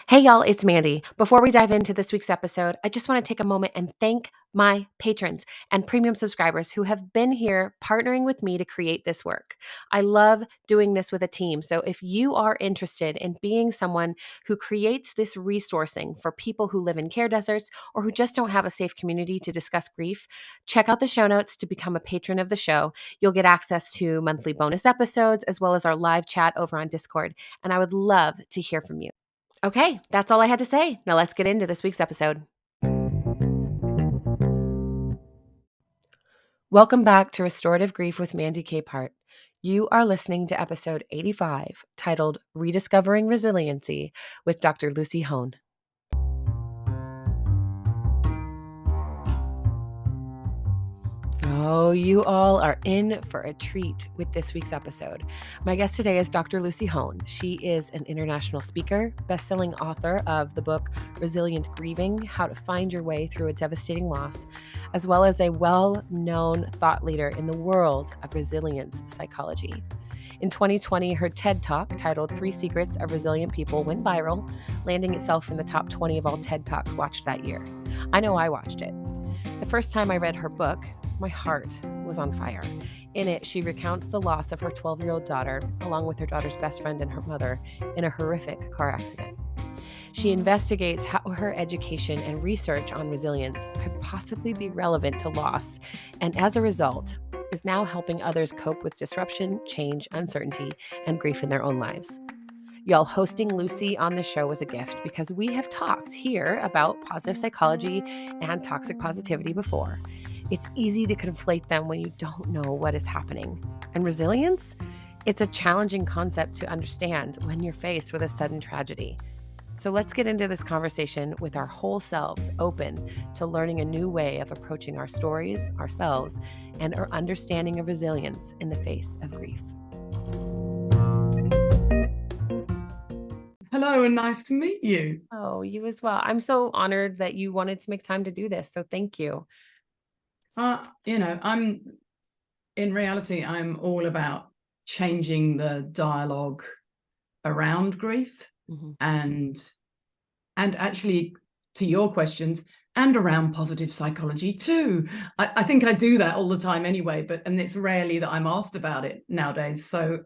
Hey, y'all, it's Mandy. Before we dive into this week's episode, I just want to take a moment and thank my patrons and premium subscribers who have been here partnering with me to create this work. I love doing this with a team. So if you are interested in being someone who creates this resourcing for people who live in care deserts or who just don't have a safe community to discuss grief, check out the show notes to become a patron of the show. You'll get access to monthly bonus episodes as well as our live chat over on Discord. And I would love to hear from you. Okay, that's all I had to say. Now let's get into this week's episode. Welcome back to Restorative Grief with Mandy Capehart. You are listening to episode 85, titled Rediscovering Resiliency with Dr. Lucy Hone. Oh, you all are in for a treat with this week's episode. My guest today is Dr. Lucy Hone. She is an international speaker, best-selling author of the book Resilient Grieving: How to Find Your Way Through a Devastating Loss, as well as a well-known thought leader in the world of resilience psychology. In 2020, her TED Talk titled 3 Secrets of Resilient People went viral, landing itself in the top 20 of all TED Talks watched that year. I know I watched it. The first time I read her book, my heart was on fire. In it, she recounts the loss of her 12-year-old daughter, along with her daughter's best friend and her mother, in a horrific car accident. She investigates how her education and research on resilience could possibly be relevant to loss, and as a result, is now helping others cope with disruption, change, uncertainty, and grief in their own lives. Y'all, hosting Lucy on the show was a gift because we have talked here about positive psychology and toxic positivity before. It's easy to conflate them when you don't know what is happening. And resilience? It's a challenging concept to understand when you're faced with a sudden tragedy. So let's get into this conversation with our whole selves open to learning a new way of approaching our stories, ourselves, and our understanding of resilience in the face of grief. Hello, and nice to meet you. Oh, you as well. I'm so honored that you wanted to make time to do this. So thank you. In reality, I'm all about changing the dialogue around grief and actually, to your questions, and around positive psychology too. I think I do that all the time anyway, and it's rarely that I'm asked about it nowadays. So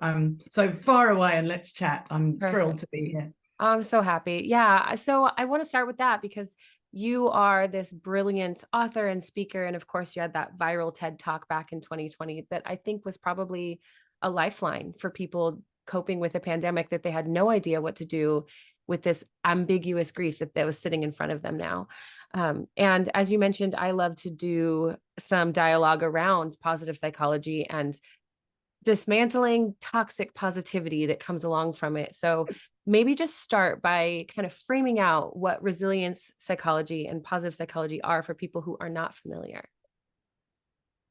far away and let's chat. I'm thrilled to be here. I'm so happy. Yeah. So I want to start with that because you are this brilliant author and speaker. And of course, you had that viral TED Talk back in 2020 that I think was probably a lifeline for people coping with a pandemic, that they had no idea what to do with this ambiguous grief that was sitting in front of them now. And as you mentioned, I love to do some dialogue around positive psychology and dismantling toxic positivity that comes along from it. So maybe just start by kind of framing out what resilience psychology and positive psychology are for people who are not familiar.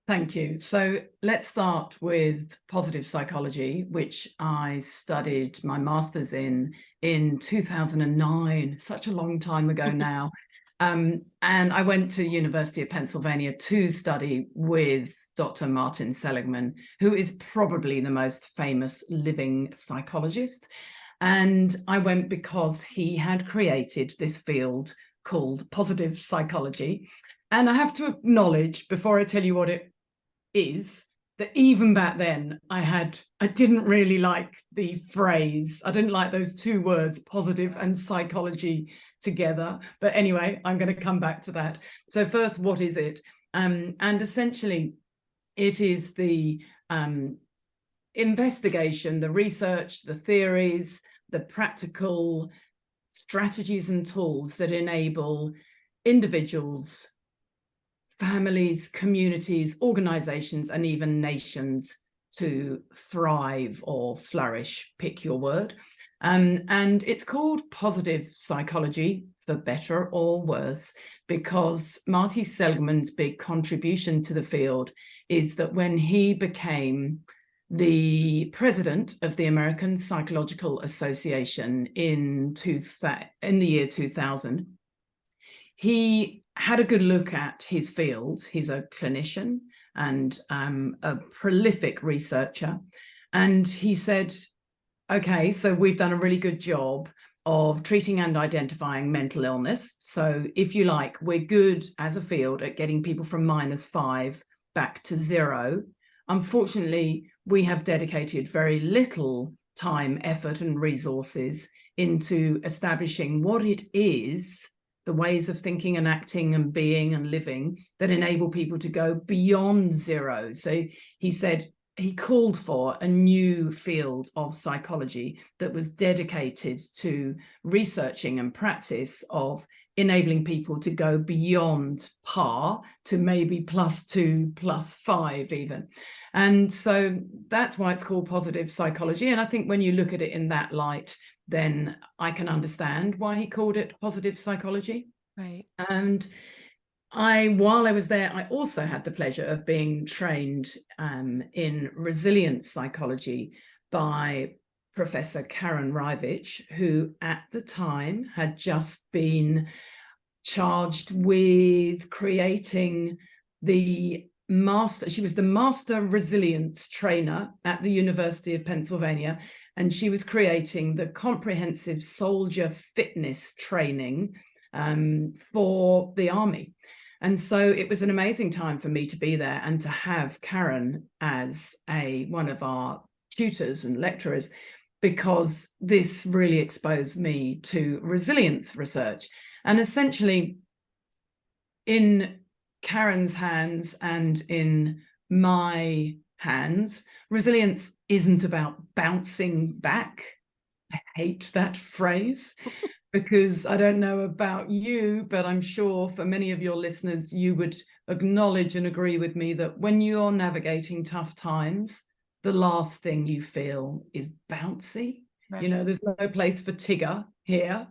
Thank you. So let's start with positive psychology, which I studied my master's in 2009, such a long time ago now. And I went to University of Pennsylvania to study with Dr. Martin Seligman, who is probably the most famous living psychologist. And I went because he had created this field called positive psychology. And I have to acknowledge, before I tell you what it is, that even back then I didn't really like the phrase. I didn't like those two words, positive and psychology, together. But anyway, I'm going to come back to that. So first, what is it? And essentially, it is the investigation, the research, the theories, the practical strategies and tools that enable individuals, families, communities, organizations, and even nations to thrive or flourish, pick your word. And it's called positive psychology, for better or worse, because Marty Seligman's big contribution to the field is that when he became the president of the American Psychological Association in the year 2000, he had a good look at his field. He's a clinician and a prolific researcher. And he said, okay, so we've done a really good job of treating and identifying mental illness. So if you like, we're good as a field at getting people from -5 back to 0. Unfortunately, we have dedicated very little time, effort, and resources into establishing what it is, the ways of thinking and acting and being and living that enable people to go beyond 0. So he said, he called for a new field of psychology that was dedicated to researching and practice of enabling people to go beyond par to maybe +2, +5 even. And so that's why it's called positive psychology. And I think when you look at it in that light, then I can understand why he called it positive psychology. Right. And while I was there, I also had the pleasure of being trained in resilience psychology by Professor Karen Rivich, who at the time had just been charged with creating she was the master resilience trainer at the University of Pennsylvania, and she was creating the comprehensive soldier fitness training for the army. And so it was an amazing time for me to be there and to have Karen as one of our tutors and lecturers, because this really exposed me to resilience research. And essentially, in Karen's hands and in my hands, resilience isn't about bouncing back. I hate that phrase. Because I don't know about you, but I'm sure for many of your listeners, you would acknowledge and agree with me that when you're navigating tough times, the last thing you feel is bouncy. Right. You know, there's no place for Tigger here.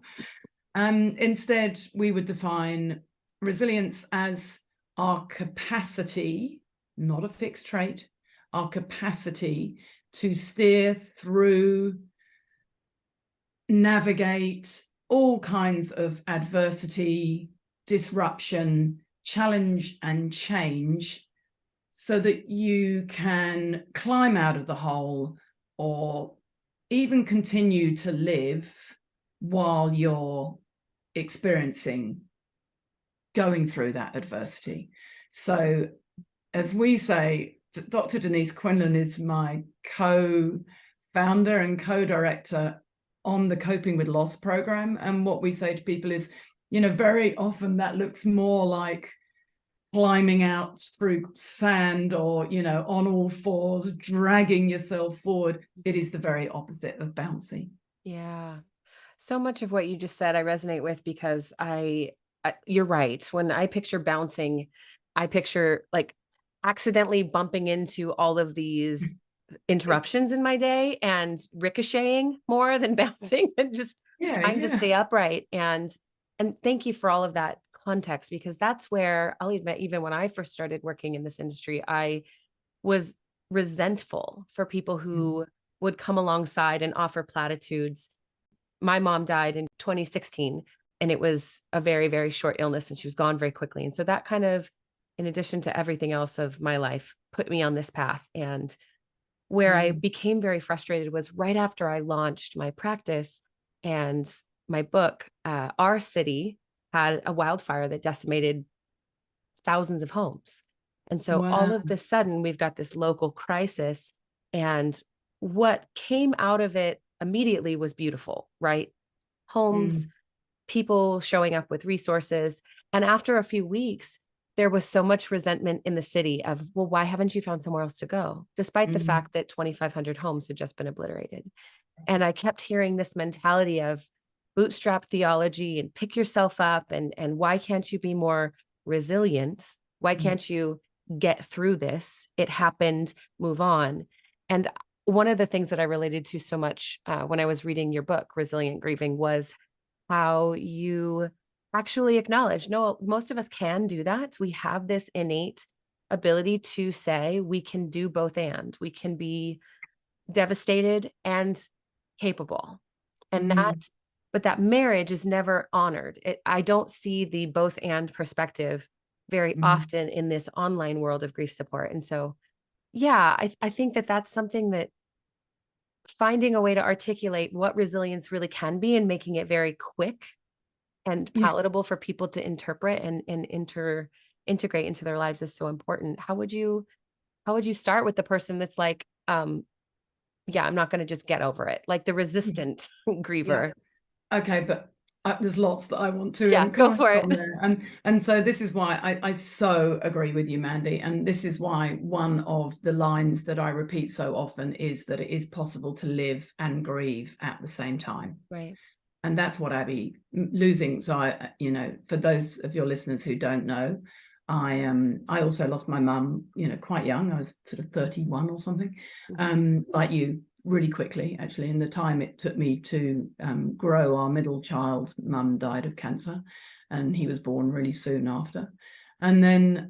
Instead, we would define resilience as our capacity, not a fixed trait, our capacity to steer through, navigate all kinds of adversity, disruption, challenge, and change, so that you can climb out of the hole or even continue to live while you're going through that adversity. So, as we say, Dr. Denise Quinlan is my co-founder and co-director on the Coping with Loss program. And what we say to people is, very often that looks more like climbing out through sand or, on all fours, dragging yourself forward. It is the very opposite of bouncy. Yeah. So much of what you just said, I resonate with, because you're right. When I picture bouncing, I picture like accidentally bumping into all of these interruptions in my day and ricocheting more than bouncing and just trying to stay upright. And thank you for all of that context, because that's where I'll admit, even when I first started working in this industry, I was resentful for people who would come alongside and offer platitudes. My mom died in 2016, and it was a very, very short illness, and she was gone very quickly. And so that kind of, in addition to everything else of my life, put me on this path. And where I became very frustrated was right after I launched my practice and my book. Our city had a wildfire that decimated thousands of homes. And so all of the sudden, we've got this local crisis. And what came out of it immediately was beautiful, right? Homes, people showing up with resources. And after a few weeks, there was so much resentment in the city of, well, why haven't you found somewhere else to go? Despite the fact that 2,500 homes had just been obliterated. And I kept hearing this mentality of bootstrap theology and pick yourself up. And why can't you be more resilient? Why can't you get through this? It happened, move on. And one of the things that I related to so much when I was reading your book, Resilient Grieving, was how you actually acknowledge, no, most of us can do that. We have this innate ability to say we can do both, and we can be devastated and capable. And but that marriage is never honored. I don't see the both and perspective very often in this online world of grief support. And so, yeah, I think that that's something that finding a way to articulate what resilience really can be and making it very quick and Yeah. palatable for people to interpret and integrate into their lives is so important. How would you start with the person that's like, yeah, I'm not going to just get over it, like the resistant Yeah. griever? Okay, but there's lots that I want to Yeah, go comment for it. on there, and so this is why I so agree with you, Mandy, and this is why one of the lines that I repeat so often is that it is possible to live and grieve at the same time. Right. And that's what Abby losing. So for those of your listeners who don't know, I also lost my mum, quite young. I was sort of 31 or something, like you, really quickly, actually. In the time it took me to grow, our middle child, mum, died of cancer, and he was born really soon after. And then,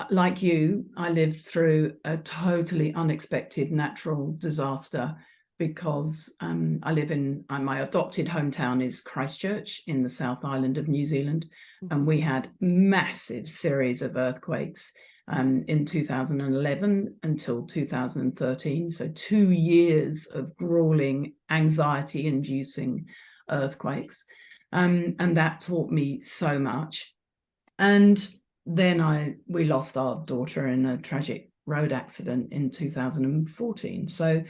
like you, I lived through a totally unexpected natural disaster, because my adopted hometown is Christchurch in the South Island of New Zealand. And we had massive series of earthquakes in 2011 until 2013. So 2 years of grueling, anxiety-inducing earthquakes. And that taught me so much. And then we lost our daughter in a tragic road accident in 2014. So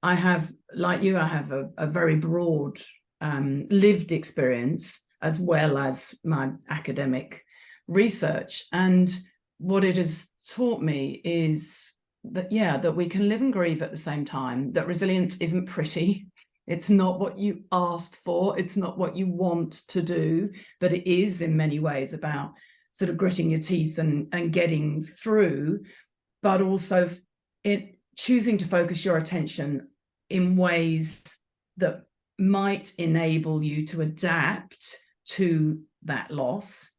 I have, like you, I have a very broad lived experience, as well as my academic research. And what it has taught me is that we can live and grieve at the same time, that resilience isn't pretty. It's not what you asked for. It's not what you want to do, but it is in many ways about sort of gritting your teeth and getting through, but also choosing to focus your attention in ways that might enable you to adapt to that loss.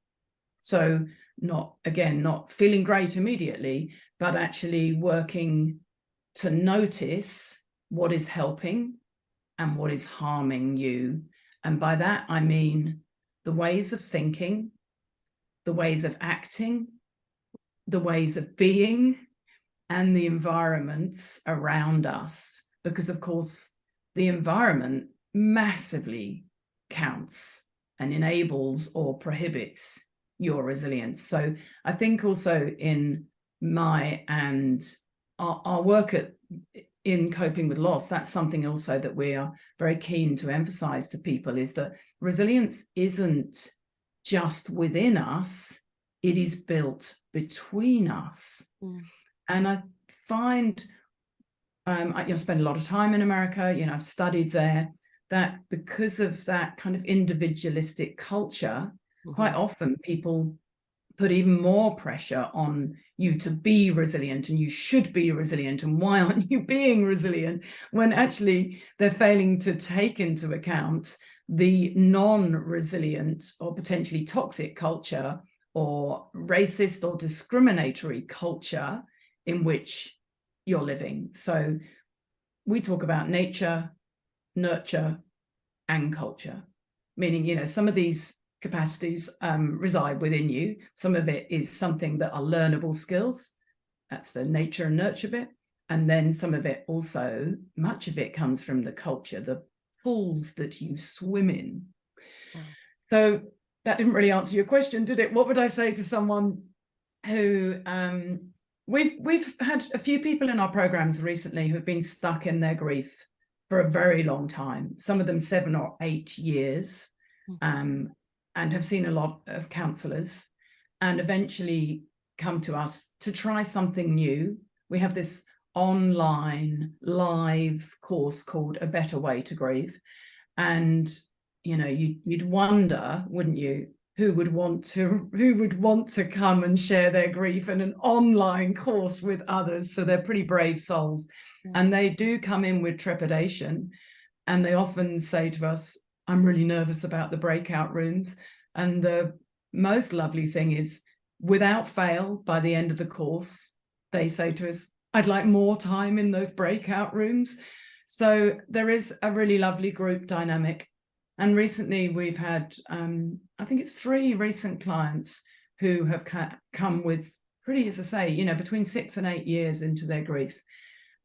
So not feeling great immediately, but actually working to notice what is helping and what is harming you. And by that, I mean the ways of thinking, the ways of acting, the ways of being, and the environments around us. Because, of course, the environment massively counts and enables or prohibits your resilience. So I think also in my and our work in coping with loss, that's something also that we are very keen to emphasize to people, is that resilience isn't just within us, it is built between us. And I find I spend a lot of time in America, I've studied there, that because of that kind of individualistic culture, quite often people put even more pressure on you to be resilient, and you should be resilient, and why aren't you being resilient, when actually they're failing to take into account the non-resilient or potentially toxic culture or racist or discriminatory culture in which you're living. So we talk about nature, nurture, and culture, meaning, some of these capacities reside within you. Some of it is something that are learnable skills. That's the nature and nurture bit. And then some of it also, much of it comes from the culture, the pools that you swim in. Wow. So that didn't really answer your question, did it? What would I say to someone who we've had a few people in our programs recently who've been stuck in their grief for a very long time, some of them 7 or 8 years, and have seen a lot of counselors, and eventually come to us to try something new. We have this online live course called A Better Way to Grieve. And, you'd wonder, wouldn't you, who would want to come and share their grief in an online course with others. So they're pretty brave souls. And they do come in with trepidation. And they often say to us, I'm really nervous about the breakout rooms. And the most lovely thing is, without fail, by the end of the course, they say to us, I'd like more time in those breakout rooms. So there is a really lovely group dynamic. And recently we've had, I think it's 3 recent clients who have come with pretty, as I say, between 6 and 8 years into their grief,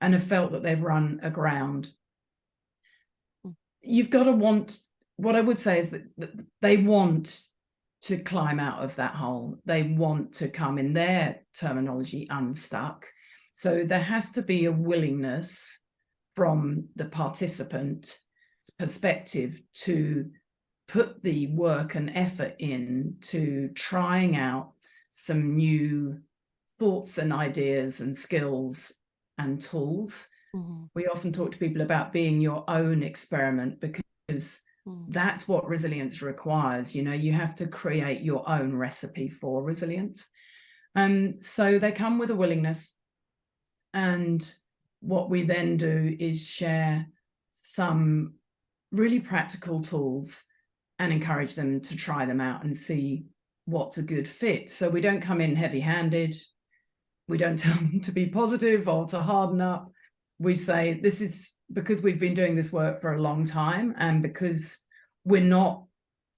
and have felt that they've run aground. you've got to want, what I would say is that they want to climb out of that hole. They want to come, in their terminology, unstuck. So there has to be a willingness from the participant perspective to put the work and effort in to trying out some new thoughts and ideas and skills and tools. Mm-hmm. We often talk to people about being your own experiment, because that's what resilience requires. You know, you have to create your own recipe for resilience. And so they come with a willingness. And what we then do is share some really practical tools and encourage them to try them out and see what's a good fit. So we don't come in heavy-handed. We don't tell them to be positive or to harden up. We say, this is because we've been doing this work for a long time, and because we're not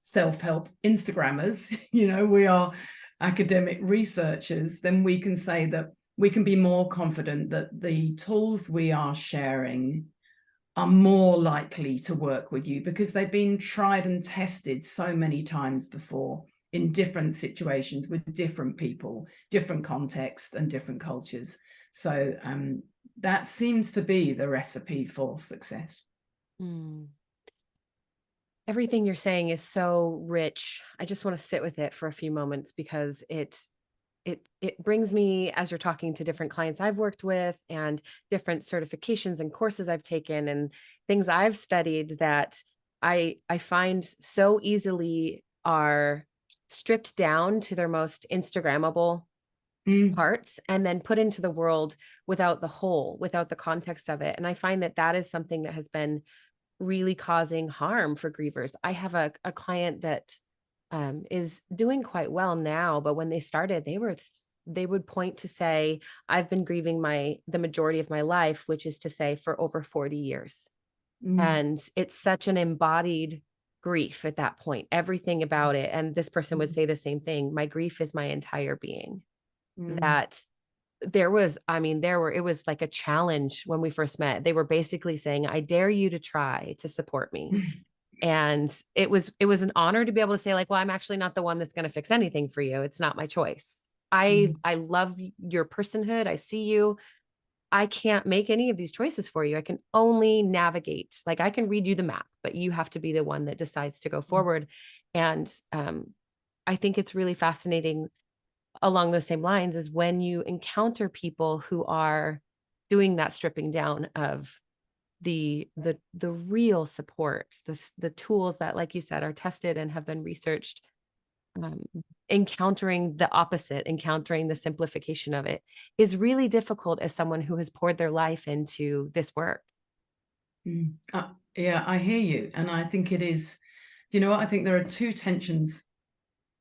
self-help Instagrammers, you know, we are academic researchers, then we can say that we can be more confident that the tools we are sharing are more likely to work with you, because they've been tried and tested so many times before in different situations with different people, different contexts and different cultures. So that seems to be the recipe for success. Everything you're saying is so rich. I just want to sit with it for a few moments, because it brings me, as you're talking, to different clients I've worked with and different certifications and courses I've taken and things I've studied that I find so easily are stripped down to their most Instagrammable parts and then put into the world without the whole, without the context of it. And I find that that is something that has been really causing harm for grievers. I have a client that is doing quite well now, but when they started, they would point to say, I've been grieving the majority of my life, which is to say for over 40 years. And it's such an embodied grief at that point, everything about it. And this person would say the same thing. My grief is my entire being. That it was like a challenge when we first met. They were basically saying, I dare you to try to support me. And it was an honor to be able to say, like, well, I'm actually not the one that's going to fix anything for you. It's not my choice. I love your personhood. I see you. I can't make any of these choices for you. I can only navigate. Like, I can read you the map, but you have to be the one that decides to go forward. And I think it's really fascinating along those same lines is when you encounter people who are doing that stripping down of the real support, the tools that, like you said, are tested and have been researched, encountering the opposite, encountering the simplification of it is really difficult as someone who has poured their life into this work. Yeah, I hear you. And I think it is, do you know what? I think there are two tensions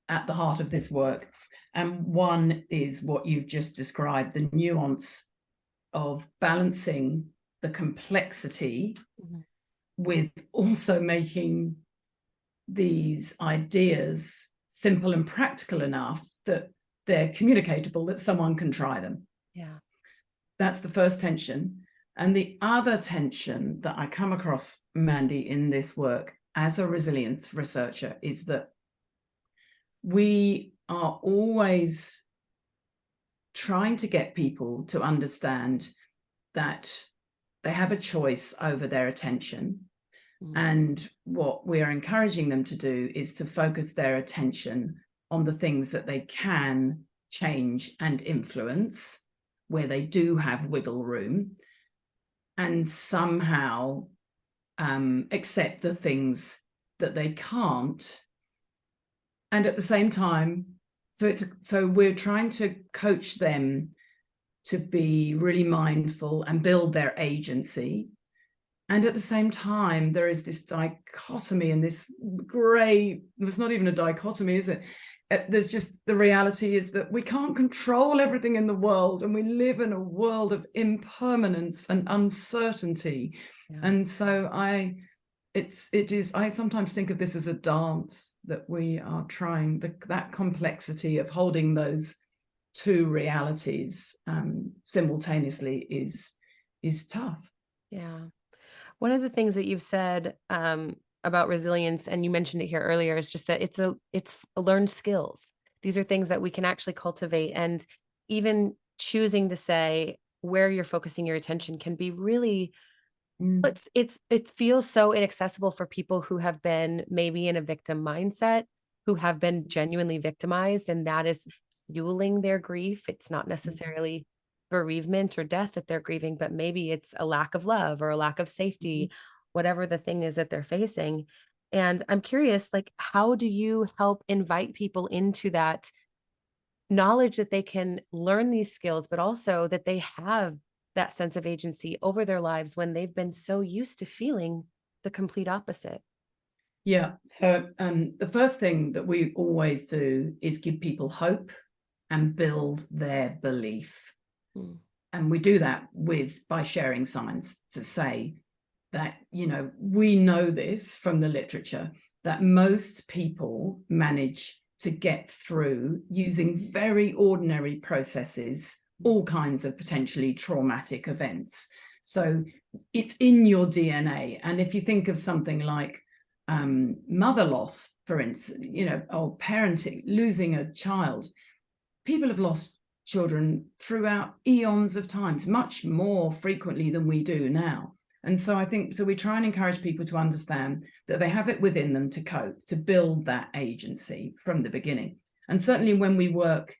at the heart of this work. And one is what you've just described, the nuance of balancing the complexity with also making these ideas simple and practical enough that they're communicatable, that someone can try them. Yeah. That's the first tension. And the other tension that I come across, Mandy, in this work as a resilience researcher is that we are always trying to get people to understand that they have a choice over their attention. And what we're encouraging them to do is to focus their attention on the things that they can change and influence, where they do have wiggle room, and somehow accept the things that they can't. And at the same time, so we're trying to coach them to be really mindful and build their agency. And at the same time, there is this dichotomy and this gray, there's not even a dichotomy, is it? There's just, the reality is that we can't control everything in the world, and we live in a world of impermanence and uncertainty. Yeah. And so I sometimes think of this as a dance, that we are trying, that complexity of holding those two realities simultaneously is tough. Yeah. One of the things that you've said about resilience, and you mentioned it here earlier, is just that it's learned skills. These are things that we can actually cultivate, and even choosing to say where you're focusing your attention can be really Mm, it feels so inaccessible for people who have been maybe in a victim mindset, who have been genuinely victimized, and that is fueling their grief. It's not mm, necessarily bereavement or death that they're grieving, but maybe it's a lack of love or a lack of mhm. safety, whatever the thing is that they're facing. And I'm curious, like, how do you help invite people into that knowledge that they can learn these skills, but also that they have that sense of agency over their lives when they've been so used to feeling the complete opposite? Yeah. So the first thing that we always do is give people hope and build their belief. Mm, And we do that by sharing science to say that, we know this from the literature, that most people manage to get through using very ordinary processes, all kinds of potentially traumatic events. So it's in your DNA. And if you think of something like mother loss, for instance, or parenting, losing a child, people have lost children throughout eons of times, much more frequently than we do now. And so I think, so we try and encourage people to understand that they have it within them to cope, to build that agency from the beginning. And certainly when we work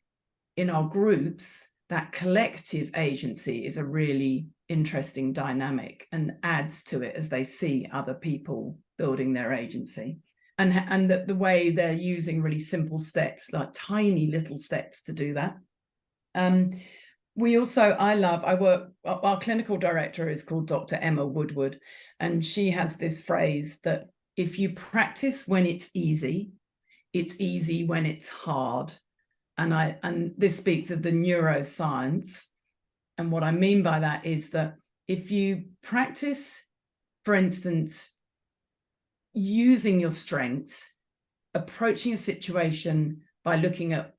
in our groups, that collective agency is a really interesting dynamic and adds to it as they see other people building their agency. And the way they're using really simple steps, like tiny little steps to do that. We also, I work, our clinical director is called Dr. Emma Woodward, and she has this phrase that if you practice when it's easy when it's hard. And this speaks of the neuroscience. And what I mean by that is that if you practice, for instance, using your strengths, approaching a situation by looking at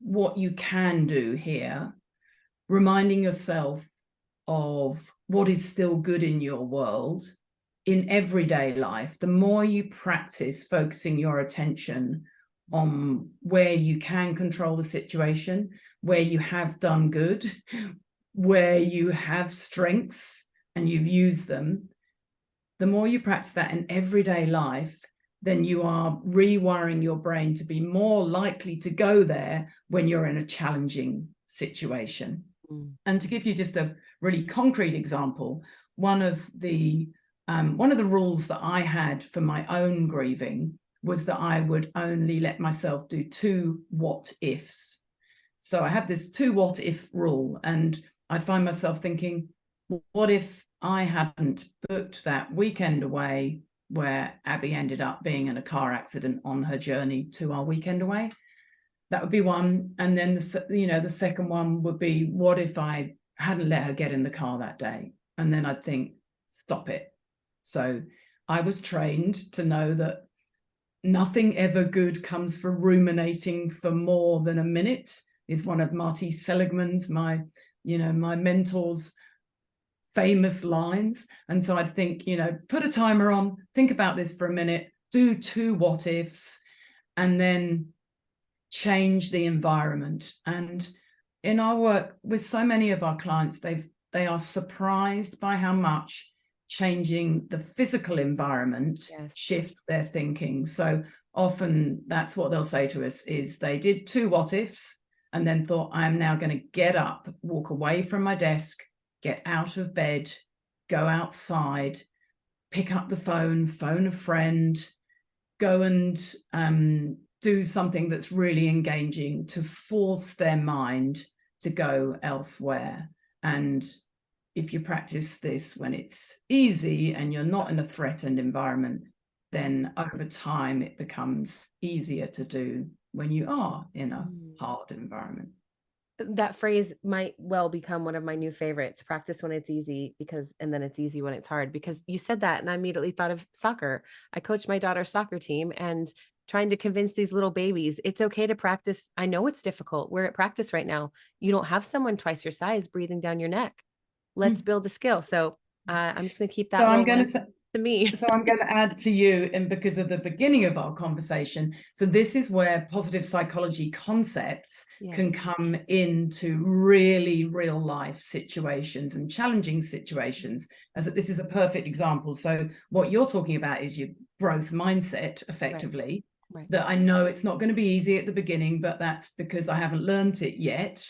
what you can do here, reminding yourself of what is still good in your world in everyday life, the more you practice focusing your attention on where you can control the situation, where you have done good, where you have strengths and you've used them, the more you practice that in everyday life, then you are rewiring your brain to be more likely to go there when you're in a challenging situation. mm, And to give you just a really concrete example, one of the rules that I had for my own grieving was that I would only let myself do 2 what ifs. So I had this 2 what if rule, and I'd find myself thinking, what if I hadn't booked that weekend away where Abby ended up being in a car accident on her journey to our weekend away? That would be one. And then the second one would be, what if I hadn't let her get in the car that day? And then I'd think, stop it. So I was trained to know that nothing ever good comes from ruminating for more than a minute, is one of Marty Seligman's, my mentor's famous lines. And so I'd think, put a timer on, think about this for a minute, do 2 what ifs, and then change the environment. And in our work with so many of our clients, they are surprised by how much changing the physical environment yes. shifts their thinking. So often that's what they'll say to us, is they did 2 what ifs and then thought, I am now going to get up, walk away from my desk, get out of bed, go outside, pick up the phone a friend, go and do something that's really engaging to force their mind to go elsewhere. And if you practice this when it's easy and you're not in a threatened environment, then over time it becomes easier to do when you are in a Mm. hard environment. That phrase might well become one of my new favorites, practice when it's easy and then it's easy when it's hard, because you said that and I immediately thought of soccer. I coached my daughter's soccer team and trying to convince these little babies, it's okay to practice. I know it's difficult. We're at practice right now. You don't have someone twice your size breathing down your neck. Let's Mm. build the skill. So I'm just going to keep So that I'm going rolling to say, to me. so I'm going to add to you, and because of the beginning of our conversation, so this is where positive psychology concepts can Yes. come into really real life situations and challenging situations, as that this is a perfect example. So what you're talking about is your growth mindset, Right. effectively, Right. that I know it's not going to be easy at the beginning, but that's because I haven't learned it yet.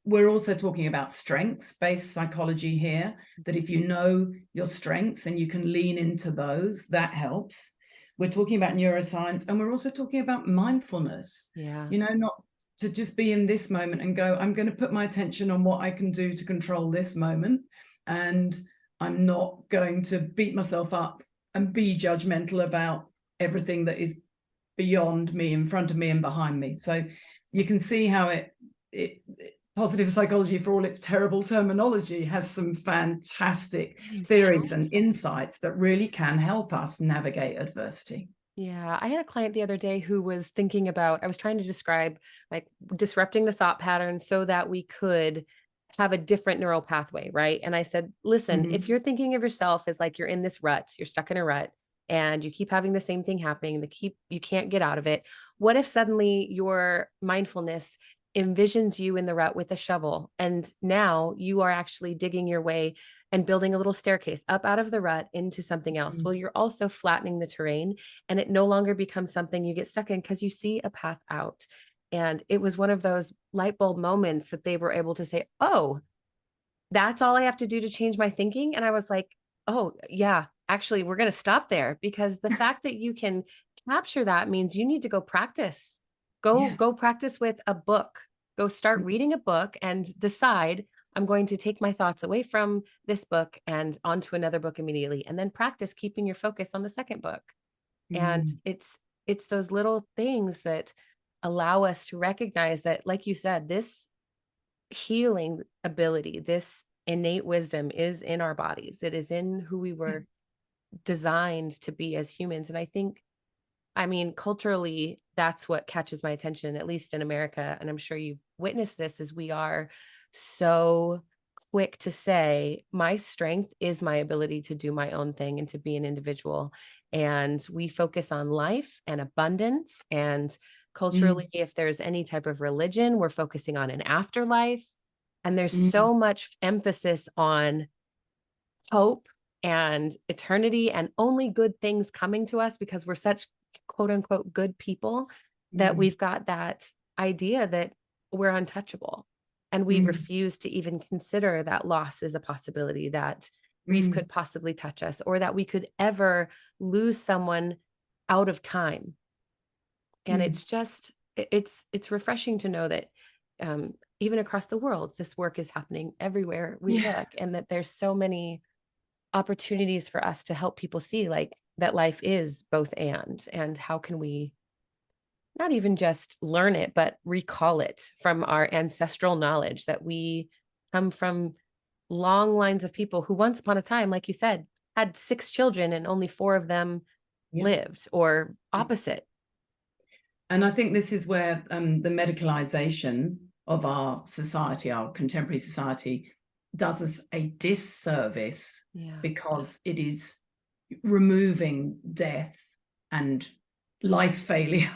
We're also talking about strengths-based psychology here, that if you know your strengths and you can lean into those, that helps. We're talking about neuroscience, and we're also talking about mindfulness. Yeah. Not to just be in this moment and go, I'm going to put my attention on what I can do to control this moment, and I'm not going to beat myself up and be judgmental about everything that is beyond me, in front of me, and behind me. So you can see how positive psychology, for all its terrible terminology, has some fantastic It's theories and powerful. insights that really can help us navigate adversity. Yeah, I had a client the other day who was thinking about, I was trying to describe like disrupting the thought pattern so that we could have a different neural pathway, right? And I said, listen, if Mhm. you're thinking of yourself as like you're in this rut, you're stuck in a rut and you keep having the same thing happening, you can't get out of it. What if suddenly your mindfulness envisions you in the rut with a shovel and now you are actually digging your way and building a little staircase up out of the rut into something else? Well, you're also flattening the terrain and it no longer becomes something you get stuck in because you see a path out. And it was one of those light bulb moments that they were able to say, oh, that's all I have to do to change my thinking. And I was like, oh, yeah, actually, we're going to stop there because the fact that you can capture that means you need to go practice. Yeah. Go practice with a book. Go start reading a book and decide I'm going to take my thoughts away from this book and onto another book immediately and then practice keeping your focus on the second book. And Mm. it's those little things that allow us to recognize that, like you said, this healing ability, this innate wisdom is in our bodies. It is in who we Yeah. were designed to be as humans. And I think, I mean, culturally, that's what catches my attention, at least in America. And I'm sure you've witnessed this, is we are so quick to say, my strength is my ability to do my own thing and to be an individual. And we focus on life and abundance. And culturally, Mm. if there's any type of religion, we're focusing on an afterlife. And there's Mm. so much emphasis on hope and eternity and only good things coming to us because we're such quote unquote good people that Mm. we've got that idea that we're untouchable and we Mm. refuse to even consider that loss is a possibility, that grief Mm. could possibly touch us, or that we could ever lose someone out of time. And Mm. it's just it's refreshing to know that even across the world this work is happening everywhere we Yeah. look, and that there's so many opportunities for us to help people see like that life is both and how can we not even just learn it but recall it from our ancestral knowledge that we come from long lines of people who once upon a time, like you said, had 6 children and only 4 of them Yeah. lived, or opposite. And I think this is where the medicalization of our society, our contemporary society, does us a disservice, Yeah. because it is removing death and life failure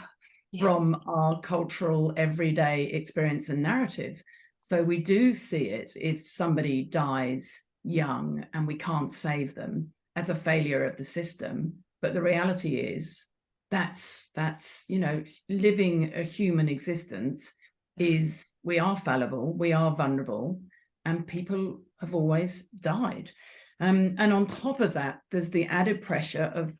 Yeah. from our cultural everyday experience and narrative. So we do see it, if somebody dies young and we can't save them, as a failure of the system. But the reality is that's living a human existence Yeah. is, we are fallible, we are vulnerable, and people have always died. And on top of that, there's the added pressure of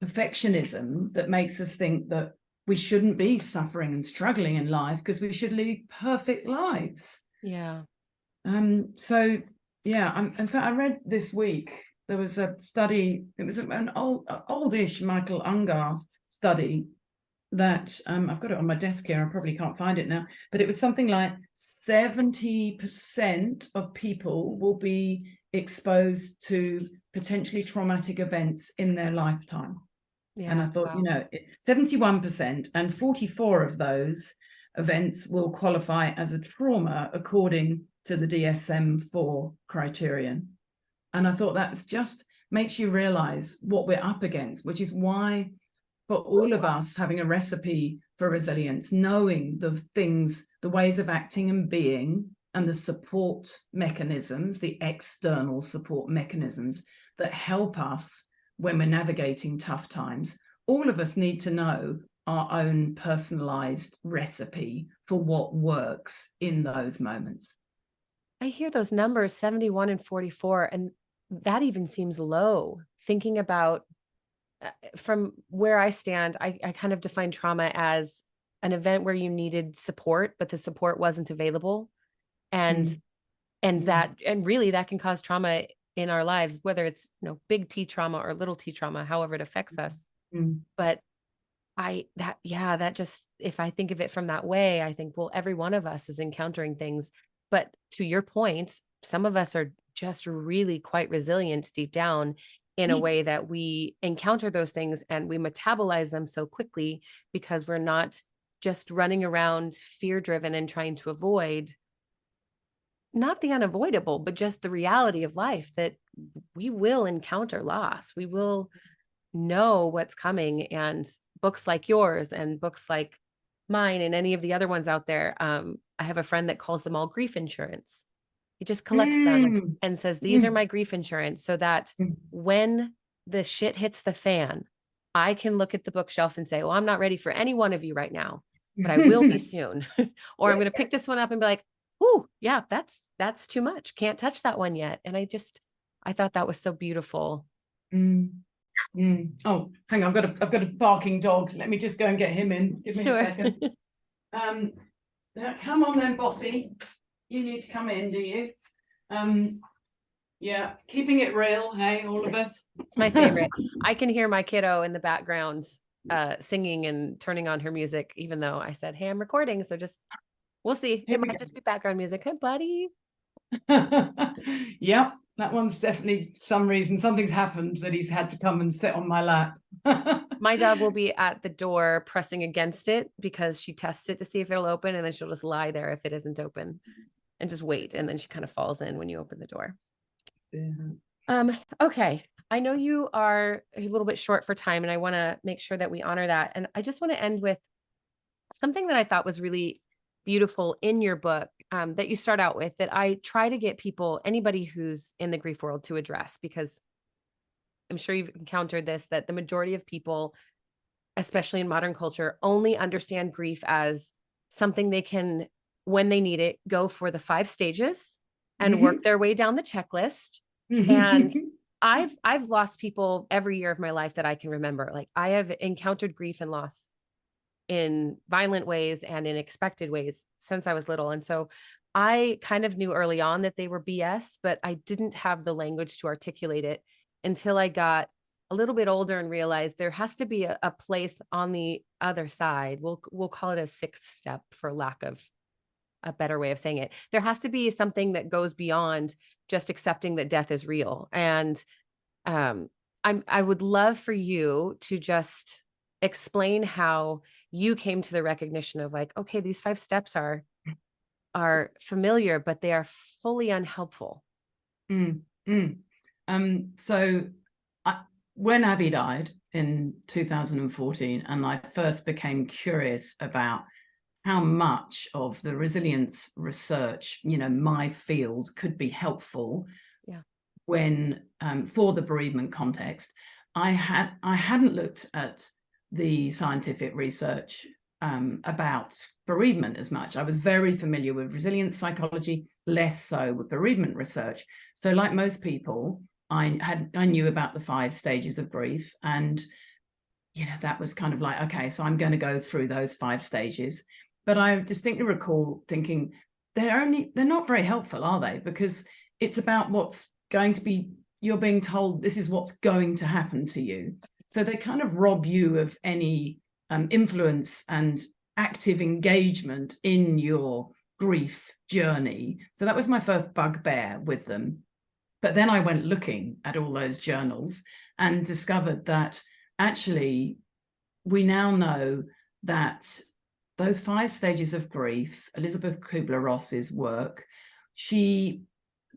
perfectionism that makes us think that we shouldn't be suffering and struggling in life because we should lead perfect lives. Yeah. So yeah, in fact, I read this week, there was a study, it was an oldish Michael Ungar study that I've got it on my desk here, I probably can't find it now, but it was something like 70% of people will be exposed to potentially traumatic events in their lifetime. And I Yeah. thought, Wow. 71%, and 44 of those events will qualify as a trauma according to the DSM-4 criterion. And I thought that's just makes you realize what we're up against, which is why for all of us having a recipe for resilience, knowing the things, the ways of acting and being, and the support mechanisms, the external support mechanisms that help us when we're navigating tough times, all of us need to know our own personalized recipe for what works in those moments. I hear those numbers 71 and 44, and that even seems low. Thinking about from where I stand, I kind of define trauma as an event where you needed support, but the support wasn't available. And and really that can cause trauma in our lives, whether it's, big T trauma or little T trauma, however it affects us. But that just, if I think of it from that way, I think, well, every one of us is encountering things. But to your point, some of us are just really quite resilient deep down in a way that we encounter those things and we metabolize them so quickly because we're not just running around fear driven and trying to avoid not the unavoidable, but just the reality of life that we will encounter loss. We will know what's coming. And books like yours and books like mine and any of the other ones out there, I have a friend that calls them all grief insurance. He just collects them and says, these are my grief insurance, so that when the shit hits the fan, I can look at the bookshelf and say, well, I'm not ready for any one of you right now, but I will be soon. Or I'm going to pick this one up and be like, ooh, yeah, that's too much. Can't touch that one yet. And I thought that was so beautiful. Oh, hang on, I've got a barking dog. Let me just go and get him in. Give me a second. Come on then, bossy. You need to come in, do you? Yeah, keeping it real, hey, all of us. It's my favorite. I can hear my kiddo in the background singing and turning on her music, even though I said, hey, I'm recording. So we'll see. It might just be background music. Hey, buddy. Yep, that one's definitely some reason. Something's happened that he's had to come and sit on my lap. My dog will be at the door pressing against it because she tests it to see if it'll open, and then she'll just lie there if it isn't open and just wait. And then she kind of falls in when you open the door. Yeah. Okay. I know you are a little bit short for time, and I want to make sure that we honor that. And I just want to end with something that I thought was really beautiful in your book, that you start out with, that I try to get people, anybody who's in the grief world, to address, because I'm sure you've encountered this, that the majority of people, especially in modern culture, only understand grief as something they can, when they need it, go for the 5 stages and work their way down the checklist. And I've lost people every year of my life that I can remember. Like, I have encountered grief and loss in violent ways and in expected ways since I was little. And so I kind of knew early on that they were BS, but I didn't have the language to articulate it until I got a little bit older and realized there has to be a place on the other side. We'll call it a 6th step, for lack of a better way of saying it. There has to be something that goes beyond just accepting that death is real. And I would love for you to just explain how you came to the recognition of, like, okay, these 5 steps are familiar, but they are fully unhelpful. So when Abby died in 2014, and I first became curious about how much of the resilience research, my field, could be helpful when for the bereavement context, I hadn't looked at the scientific research about bereavement as much. I was very familiar with resilience psychology, less so with bereavement research. So like most people, I knew about the 5 stages of grief, and that was kind of like, okay, so I'm going to go through those 5 stages. But I distinctly recall thinking they're not very helpful, are they? Because it's about what's going to be, you're being told this is what's going to happen to you. So they kind of rob you of any influence and active engagement in your grief journey. So that was my first bugbear with them. But then I went looking at all those journals and discovered that actually we now know that those 5 stages of grief, Elizabeth Kubler-Ross's work,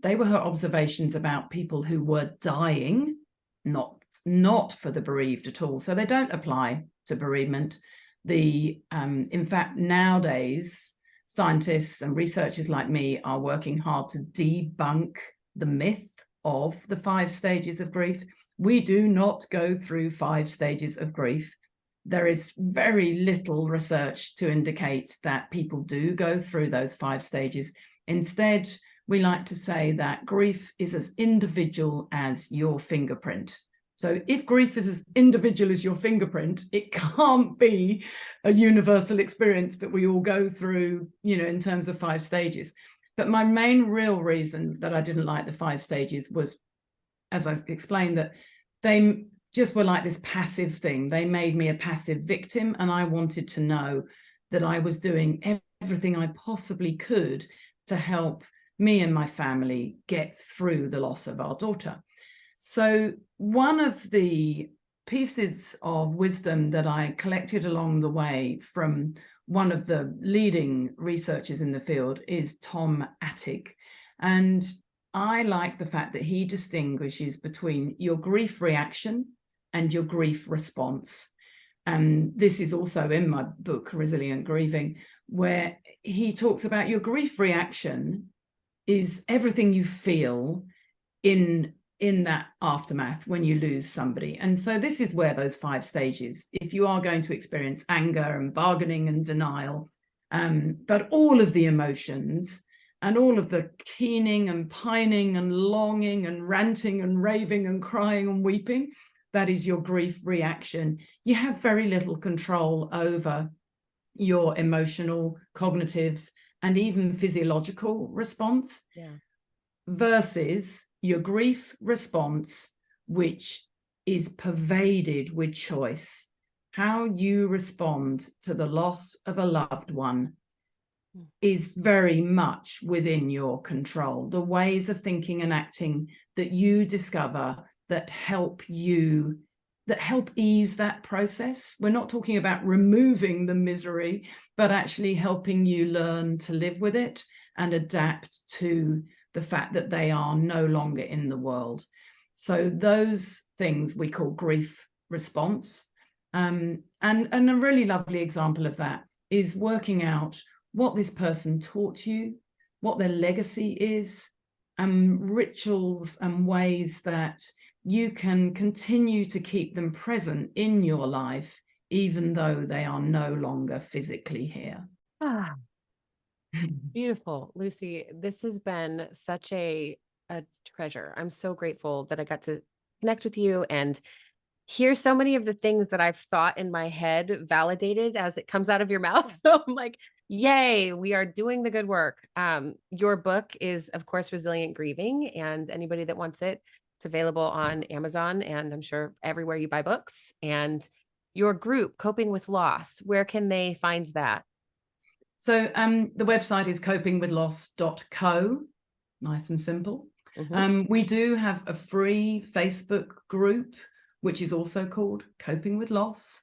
they were her observations about people who were dying, not for the bereaved at all. So they don't apply to bereavement. In fact, nowadays, scientists and researchers like me are working hard to debunk the myth of the 5 stages of grief. We do not go through 5 stages of grief. There is very little research to indicate that people do go through those 5 stages. Instead, we like to say that grief is as individual as your fingerprint. So if grief is as individual as your fingerprint, it can't be a universal experience that we all go through, in terms of 5 stages. But my main real reason that I didn't like the 5 stages was, as I explained, that they just were like this passive thing. They made me a passive victim, and I wanted to know that I was doing everything I possibly could to help me and my family get through the loss of our daughter. So one of the pieces of wisdom that I collected along the way from one of the leading researchers in the field is Tom Attig. And I like the fact that he distinguishes between your grief reaction and your grief response. And this is also in my book, Resilient Grieving, where he talks about your grief reaction is everything you feel in that aftermath when you lose somebody. And so this is where those 5 stages, if you are going to experience anger and bargaining and denial, but all of the emotions and all of the keening and pining and longing and ranting and raving and crying and weeping, that is your grief reaction. You have very little control over your emotional, cognitive, and even physiological response. Yeah. Versus your grief response, which is pervaded with choice. How you respond to the loss of a loved one is very much within your control. The ways of thinking and acting that you discover that help ease that process. We're not talking about removing the misery, but actually helping you learn to live with it and adapt to the fact that they are no longer in the world. So those things we call grief response. And a really lovely example of that is working out what this person taught you, what their legacy is, rituals and ways that you can continue to keep them present in your life, even though they are no longer physically here. Beautiful. Lucy, this has been such a treasure. I'm so grateful that I got to connect with you and hear so many of the things that I've thought in my head validated as it comes out of your mouth. So I'm like, yay, we are doing the good work. Your book is, of course, Resilient Grieving, and anybody that wants it, it's available on Amazon and I'm sure everywhere you buy books. And your group, Coping with Loss, where can they find that? So the website is copingwithloss.co, nice and simple. Mm-hmm. We do have a free Facebook group, which is also called Coping with Loss.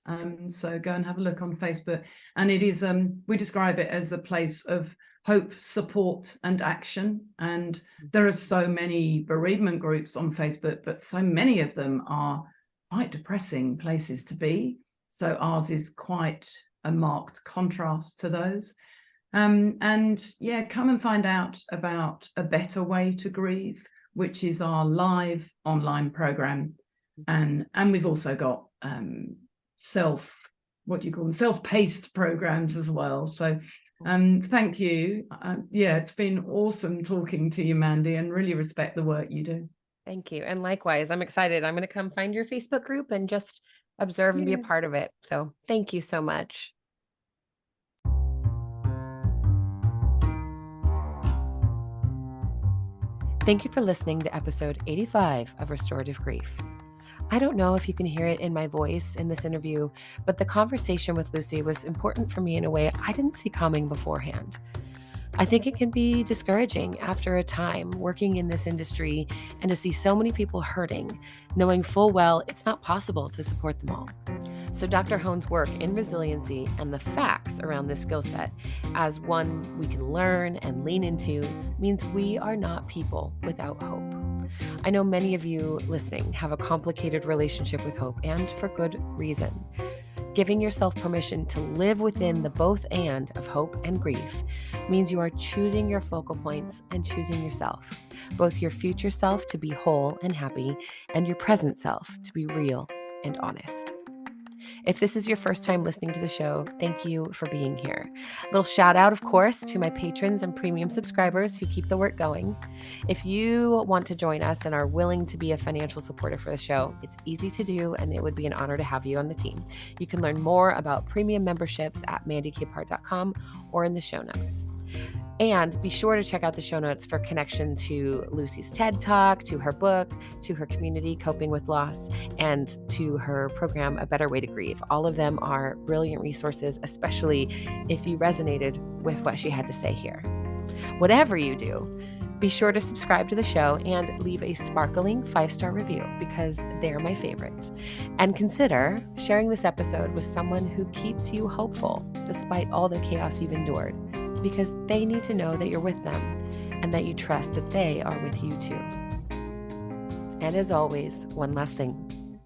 So go and have a look on Facebook. And it is, we describe it as a place of hope, support, and action. And there are so many bereavement groups on Facebook, but so many of them are quite depressing places to be. So ours is quite a marked contrast to those. And yeah, come and find out about A Better Way to Grieve, which is our live online program. And we've also got self-paced programs as well. So thank you. Yeah, it's been awesome talking to you, Mandy, and really respect the work you do. Thank you. And likewise, I'm excited. I'm going to come find your Facebook group and just observe and be a part of it. So thank you so much. Thank you for listening to episode 85 of Restorative Grief. I don't know if you can hear it in my voice in this interview, but the conversation with Lucy was important for me in a way I didn't see coming beforehand. I think it can be discouraging after a time working in this industry and to see so many people hurting, knowing full well it's not possible to support them all. So Dr. Hohn's work in resiliency and the facts around this skill set as one we can learn and lean into means we are not people without hope. I know many of you listening have a complicated relationship with hope, and for good reason. Giving yourself permission to live within the both and of hope and grief means you are choosing your focal points and choosing yourself, both your future self to be whole and happy, and your present self to be real and honest. If this is your first time listening to the show, thank you for being here. A little shout out, of course, to my patrons and premium subscribers who keep the work going. If you want to join us and are willing to be a financial supporter for the show, it's easy to do, and it would be an honor to have you on the team. You can learn more about premium memberships at mandykpart.com or in the show notes. And be sure to check out the show notes for connection to Lucy's TED Talk, to her book, to her community, Coping with Loss, and to her program, A Better Way to Grieve. All of them are brilliant resources, especially if you resonated with what she had to say here. Whatever you do, be sure to subscribe to the show and leave a sparkling 5-star review because they're my favorite. And consider sharing this episode with someone who keeps you hopeful despite all the chaos you've endured, because they need to know that you're with them and that you trust that they are with you too. And as always, one last thing.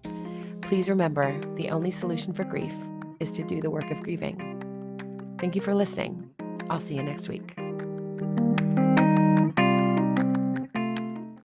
Please remember, the only solution for grief is to do the work of grieving. Thank you for listening. I'll see you next week.